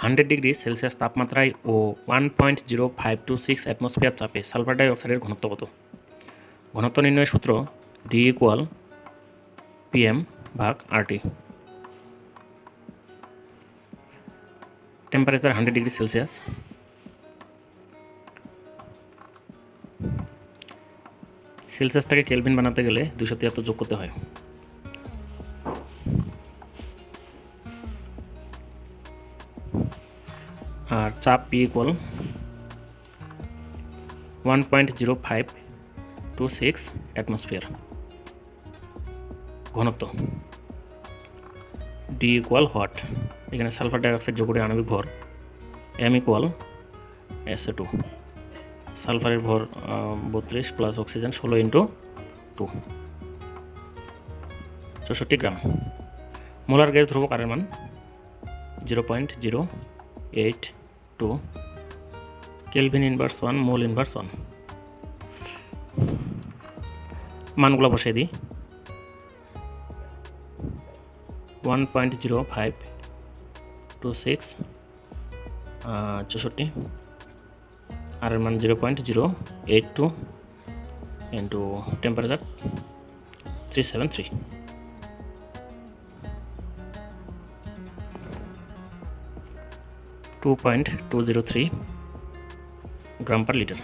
100°C তাপমাত্রায় ও 1.0526 অ্যাটমসফিয়ার চাপে sulphur die অক্সাইডের ঘনত্ব কত? ঘনত্ব নির্ণয়ের সূত্র D = PM/RT। Temperature 100°C। সেলসিয়াসটাকে kelvin বানাতে গেলে 273 যোগ করতে হয়। আর চাপ P = 1.0526 অ্যাটমসফিয়ার। ঘনত্ব D = হোয়াট। এখানে সালফার ডাইঅক্সাইড যৌগটির আণবিক ভর M = SO2। সালফারের ভর 32 প্লাস অক্সিজেন 16 × 2 64 গ্রাম। মোলার গ্যাস ধ্রুবক আর এর মান 0.082 কেলভিন ইনভার্স 1 মোল ইনভার্স 1। মানগুলো বসিয়ে দিই। 1.0526 64 আর এর মান 0.082 ইন্টু টেম্পারেচার 373 2.203 গ্রাম পার লিটার।